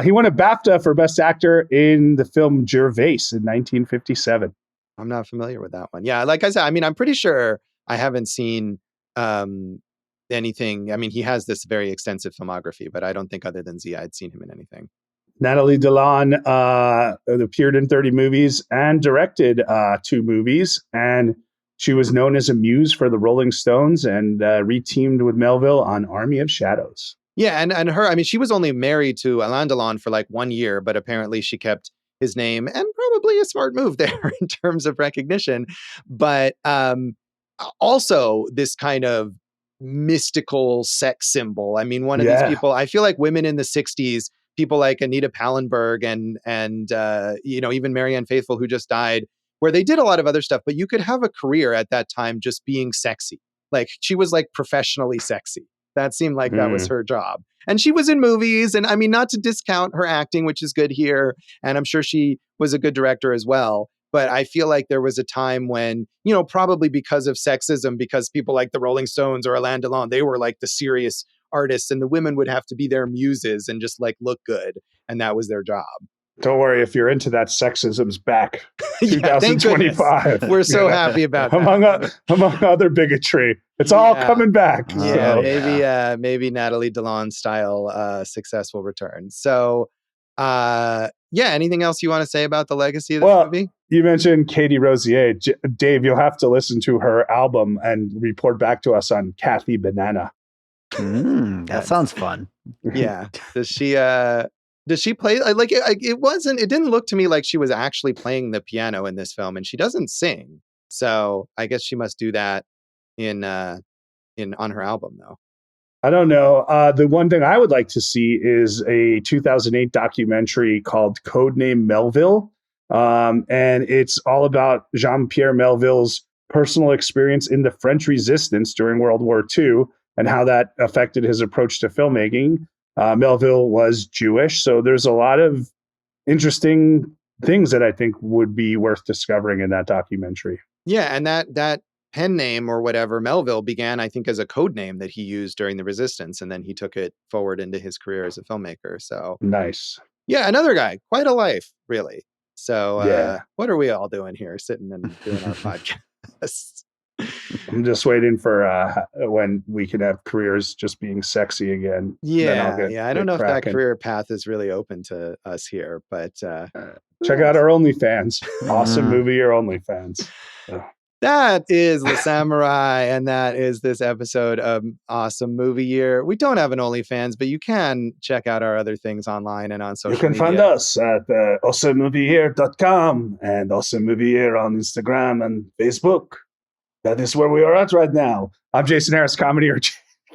He won a BAFTA for Best Actor in the film Gervais in 1957. I'm not familiar with that one. Yeah, like I said, I mean, I'm pretty sure I haven't seen anything. I mean, he has this very extensive filmography, but I don't think other than Z, I'd seen him in anything. Nathalie Delon appeared in 30 movies and directed 2 movies. And she was known as a muse for the Rolling Stones and reteamed with Melville on Army of Shadows. Yeah, and her, I mean, she was only married to Alain Delon for like 1 year, but apparently she kept his name, and probably a smart move there in terms of recognition. But also this kind of mystical sex symbol. I mean, one of these people, I feel like women in the 60s, people like Anita Pallenberg and even Marianne Faithfull, who just died, where they did a lot of other stuff, but you could have a career at that time just being sexy. Like she was like professionally sexy. That seemed like that was her job. And she was in movies, and I mean, not to discount her acting, which is good here. And I'm sure she was a good director as well. But I feel like there was a time when, probably because of sexism, because people like the Rolling Stones or Alain Delon, they were like the serious artists, and the women would have to be their muses and just like look good. And that was their job. Don't worry, if you're into that, sexism's back. Yeah, 2025. We're so happy about that. Among other bigotry. It's all coming back. Yeah, maybe Nathalie Delon style successful return. So, anything else you want to say about the legacy of this movie? You mentioned Caty Rosier. Dave, you'll have to listen to her album and report back to us on Caty Banana. That sounds fun. Yeah. Does she play like it didn't look to me like she was actually playing the piano in this film, and she doesn't sing. So I guess she must do that on her album though. I don't know. The one thing I would like to see is a 2008 documentary called Codename Melville. And it's all about Jean-Pierre Melville's personal experience in the French Resistance during World War II and how that affected his approach to filmmaking. Melville was Jewish, so there's a lot of interesting things that I think would be worth discovering in that documentary. Yeah, and that pen name or whatever, Melville, began, I think, as a code name that he used during the Resistance, and then he took it forward into his career as a filmmaker. So nice. Yeah, another guy, quite a life, really. So what are we all doing here, sitting and doing our podcast? I'm just waiting for when we can have careers just being sexy again. I don't know if that career path is really open to us here, but check out our OnlyFans. Awesome movie or OnlyFans. That is the Samourai, and that is this episode of Awesome Movie Year. We don't have an OnlyFans, but you can check out our other things online and on social media. You can find us at awesomemovieyear.com and Awesome Movie Year on Instagram and Facebook. That is where we are at right now. I'm Jason Harris, comedy.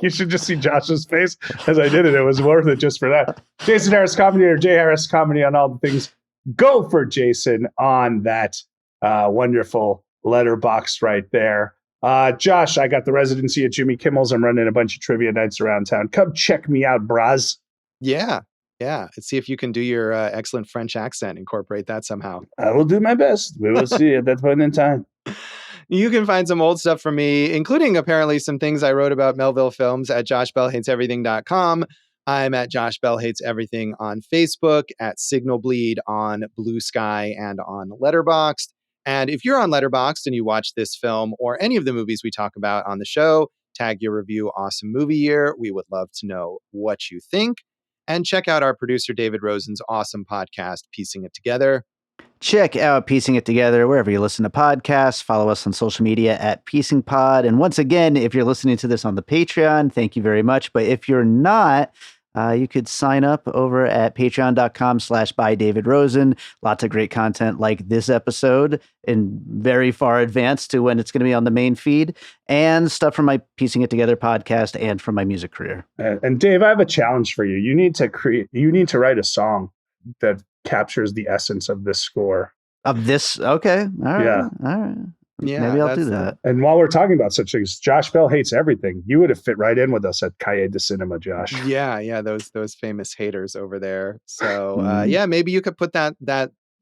You should just see Josh's face as I did it. It was worth it just for that. Jason Harris, comedy, or Jay Harris, comedy on all the things. Go for Jason on that wonderful Letterboxd right there. Josh, I got the residency at Jimmy Kimmel's. I'm running a bunch of trivia nights around town. Come check me out, bras. Yeah. Let's see if you can do your excellent French accent, incorporate that somehow. I will do my best. We will see at that point in time. You can find some old stuff from me, including apparently some things I wrote about Melville films at joshbellhateseverything.com. I'm at Josh Bell Hates Everything on Facebook, at Signal Bleed on Blue Sky and on Letterboxd. And if you're on Letterboxd and you watch this film or any of the movies we talk about on the show, tag your review Awesome Movie Year. We would love to know what you think. And check out our producer David Rosen's awesome podcast, Piecing It Together. Check out Piecing It Together wherever you listen to podcasts. Follow us on social media at Piecing Pod. And once again, if you're listening to this on the Patreon, thank you very much. But if you're not, you could sign up over at patreon.com/bydavidrosen. Lots of great content like this episode in very far advance to when it's going to be on the main feed, and stuff from my Piecing It Together podcast and from my music career. And Dave, I have a challenge for you. You need to write a song that captures the essence of this score. Of this? Okay. All right. Yeah. All right. Yeah, Maybe I'll do that. And while we're talking about such things, Josh Bell Hates Everything. You would have fit right in with us at Cahiers de Cinema, Josh. Yeah, those famous haters over there. So maybe you could put that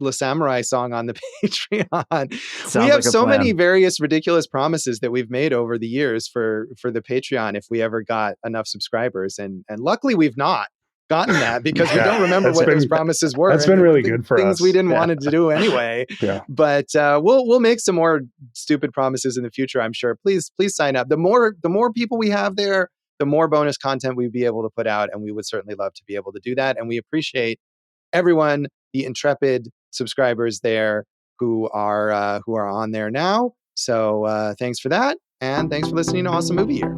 Le Samourai song on the Patreon. We have so many various ridiculous promises that we've made over the years for the Patreon if we ever got enough subscribers, and luckily we've not gotten that because we don't remember what those promises were. That's been really good for us. Things we didn't want to do anyway. Yeah. But we'll make some more stupid promises in the future, I'm sure. Please sign up. The more people we have there, the more bonus content we'd be able to put out, and we would certainly love to be able to do that. And we appreciate everyone, the intrepid subscribers there who are on there now. So thanks for that, and thanks for listening to Awesome Movie Year.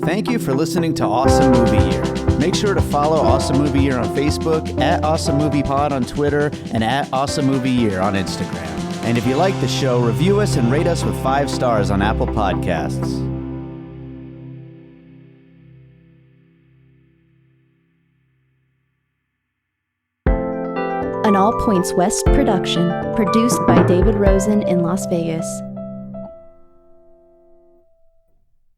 Thank you for listening to Awesome Movie Year. Make sure to follow Awesome Movie Year on Facebook, at Awesome Movie Pod on Twitter, and at Awesome Movie Year on Instagram. And if you like the show, review us and rate us with 5 stars on Apple Podcasts. An All Points West production, produced by David Rosen in Las Vegas.